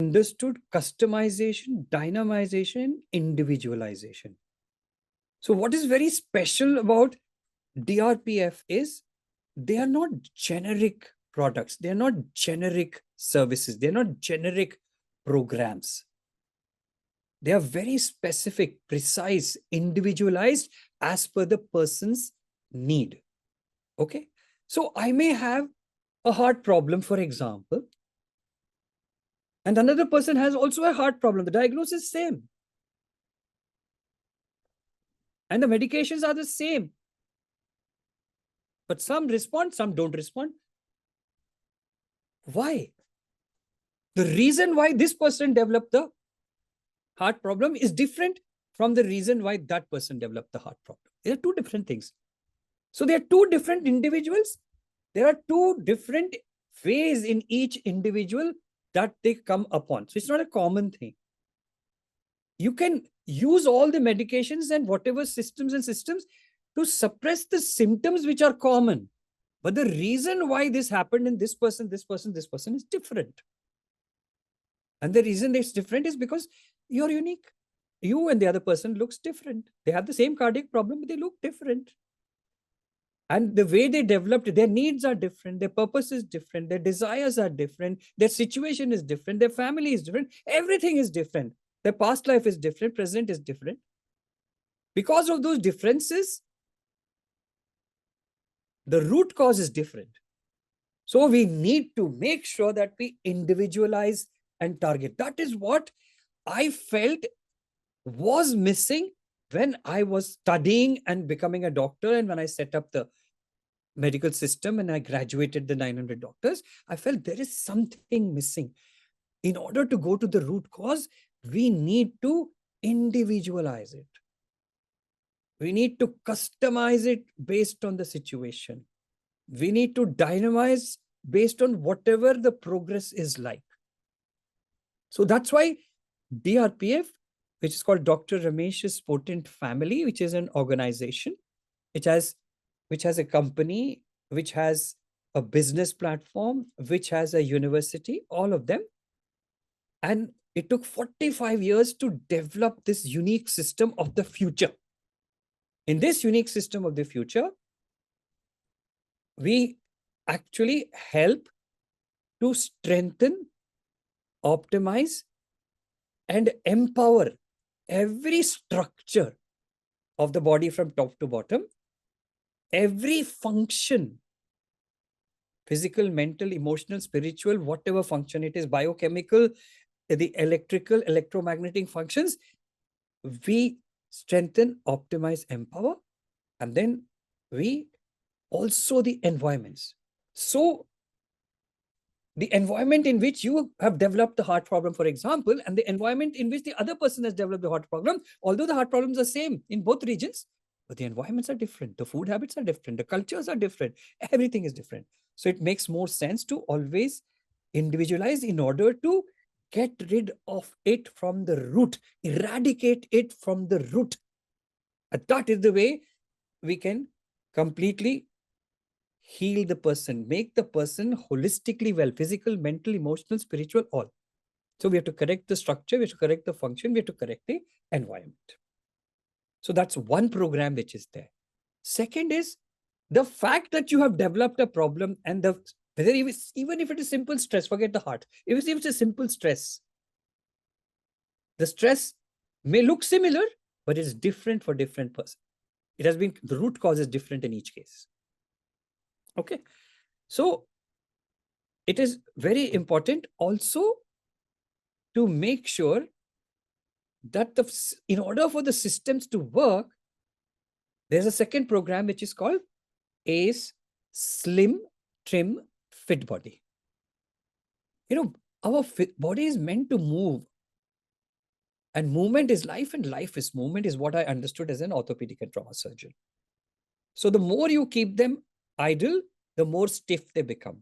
understood customization, dynamization, and individualization. So what is very special about DRPF is they are not generic products. They are not generic services. They're not generic programs. They are very specific, precise, individualized as per the person's need. Okay. So I may have a heart problem, for example, and another person has also a heart problem. The diagnosis is same. And the medications are the same. But some respond, some don't respond. Why? The reason why this person developed the heart problem is different from the reason why that person developed the heart problem. They are two different things. So there are two different individuals. There are two different ways in each individual that they come upon. So it's not a common thing. You can use all the medications and whatever systems to suppress the symptoms which are common. But the reason why this happened in this person is different. And the reason it's different is because you're unique. You and the other person looks different. They have the same cardiac problem, but they look different. And the way they developed, their needs are different, their purpose is different, their desires are different, their situation is different, their family is different, everything is different. Their past life is different, present is different. Because of those differences, the root cause is different. So we need to make sure that we individualize and target. That is what I felt was missing when I was studying and becoming a doctor, and when I set up the medical system and I graduated the 900 doctors, I felt there is something missing. In order to go to the root cause, we need to individualize it. We need to customize it based on the situation. We need to dynamize based on whatever the progress is like. So that's why DRPF, which is called Dr. Ramesh's Potent Family, which is an organization, which has a company, which has a business platform, which has a university, all of them. And it took 45 years to develop this unique system of the future. In this unique system of the future, we actually help to strengthen, optimize, and empower every structure of the body from top to bottom, every function, physical, mental, emotional, spiritual, whatever function it is, biochemical, the electrical, electromagnetic functions, we strengthen, optimize, empower, and then we also the environments. So the environment in which you have developed the heart problem, for example, and the environment in which the other person has developed the heart problem, although the heart problems are same in both regions, but the environments are different. The food habits are different. The cultures are different. Everything is different. So it makes more sense to always individualize in order to get rid of it from the root, eradicate it from the root. And that is the way we can completely heal the person, make the person holistically well, physical, mental, emotional, spiritual, all. So we have to correct the structure, we have to correct the function, we have to correct the environment. So that's one program which is there. Second is the fact that you have developed a problem, and even if it is simple stress, forget the heart. If it's a simple stress, the stress may look similar, but it's different for different person. The root cause is different in each case. Okay. So it is very important also to make sure that in order for the systems to work, there's a second program which is called ACE Slim Trim Fit Body. Our body is meant to move, and movement is life, and life is movement, is what I understood as an orthopedic and trauma surgeon. So the more you keep them idle, the more stiff they become.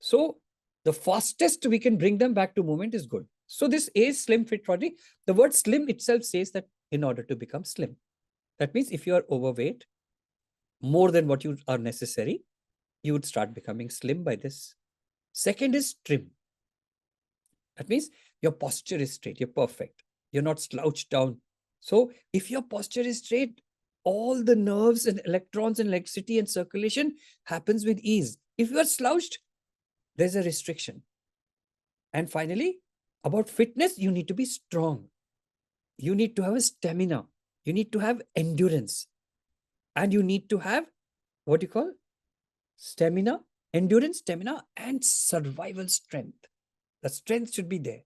So the fastest we can bring them back to movement is good. So this ACE Slim Fit Body, the word slim itself says that in order to become slim. That means if you are overweight, more than what you are necessary, you would start becoming slim by this. Second is trim. That means your posture is straight, you're perfect, you're not slouched down. So if your posture is straight, all the nerves and electrons and electricity and circulation happens with ease. If you are slouched, there's a restriction. And finally, about fitness, you need to be strong. You need to have a stamina. You need to have endurance. And you need to have what you call stamina, endurance, stamina, and survival strength. The strength should be there.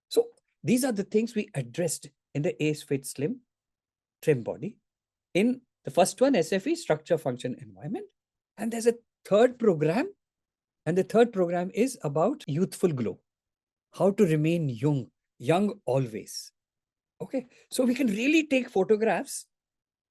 So these are the things we addressed in the ACE Fit Slim Trim Body. In the first one, SFE, Structure, Function, Environment. And there's a third program. And the third program is about youthful glow. How to remain young always. Okay. So we can really take photographs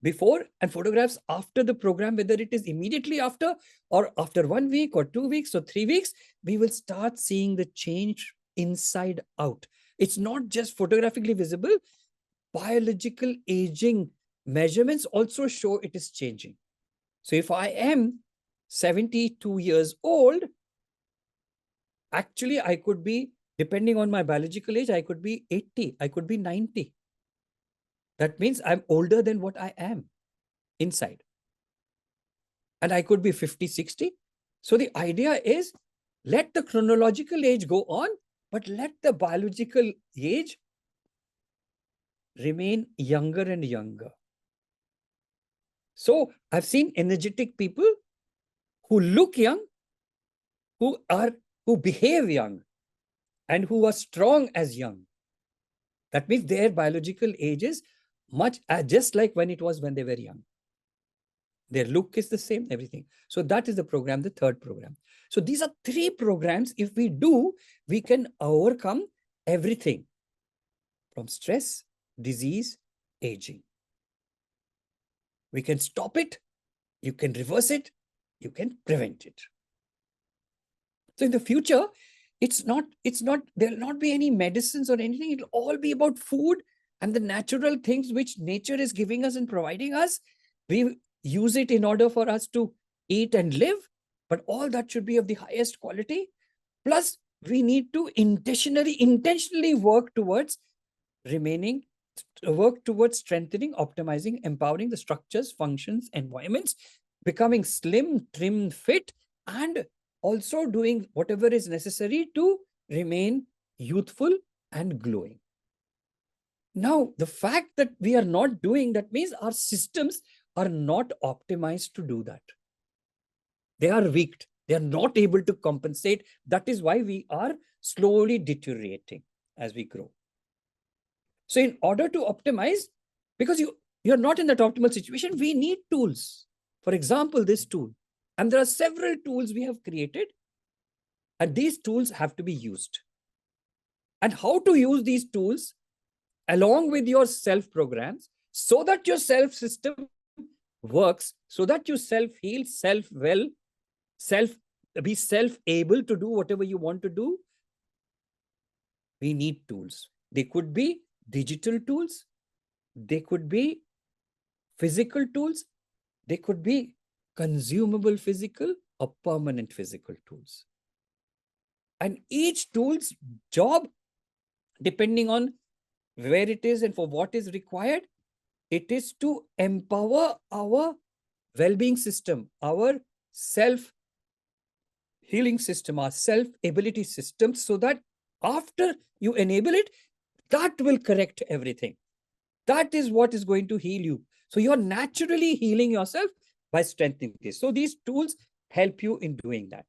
before and photographs after the program, whether it is immediately after or after 1 week or 2 weeks or 3 weeks, we will start seeing the change inside out. It's not just photographically visible. Biological aging measurements also show it is changing. So if I am 72 years old, actually I could be, depending on my biological age, I could be 80, I could be 90. That means I'm older than what I am inside. And I could be 50, 60. So the idea is, let the chronological age go on, but let the biological age remain younger and younger. So I've seen energetic people who look young, who behave young, and who are strong as young. That means their biological age is much just like when it was when they were young. Their look is the same, everything. So that is the program, the third program. So these are 3 programs. If we do, we can overcome everything from stress, disease, aging. We can stop it, you can reverse it, you can prevent it. So in the future, there'll not be any medicines or anything. It'll all be about food and the natural things which nature is giving us and providing us. We use it in order for us to eat and live, but all that should be of the highest quality. Plus, we need to intentionally work towards strengthening, optimizing, empowering the structures, functions, environments, becoming slim, trim, fit, and also doing whatever is necessary to remain youthful and glowing. Now, the fact that we are not doing that means our systems are not optimized to do that. They are weak. They are not able to compensate. That is why we are slowly deteriorating as we grow. So in order to optimize, because you're not in that optimal situation, we need tools. For example, this tool. And there are several tools we have created, and these tools have to be used. And how to use these tools along with your self programs so that your self system works, so that you self-heal, self-well, be self-able to do whatever you want to do. We need tools. They could be digital tools. They could be physical tools. They could be consumable physical or permanent physical tools. And each tool's job, depending on where it is and for what is required, it is to empower our well-being system, our self-healing system, our self-ability system, so that after you enable it, that will correct everything. That is what is going to heal you. So you're naturally healing yourself by strengthening this. So these tools help you in doing that.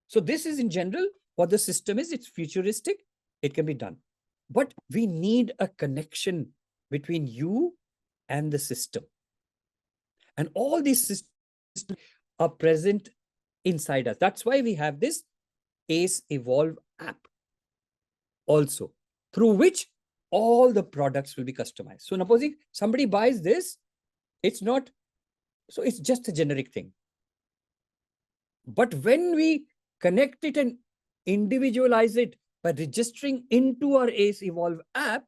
So this is in general what the system is. It's futuristic. It can be done. But we need a connection between you and the system. And all these systems are present inside us. That's why we have this ACE Evolve app also, through which all the products will be customized. So supposing somebody buys this, it's just a generic thing. But when we connect it and individualize it by registering into our ACE Evolve app,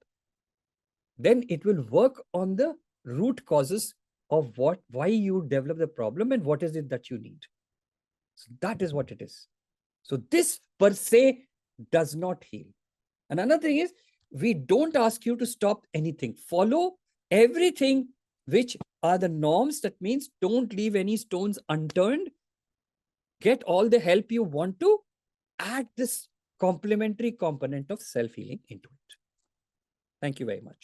then it will work on the root causes of why you develop the problem and what is it that you need. So that is what it is. So this per se does not heal. And another thing is, we don't ask you to stop anything. Follow everything which are the norms. That means don't leave any stones unturned. Get all the help you want to. Add this complementary component of self-healing into it. Thank you very much.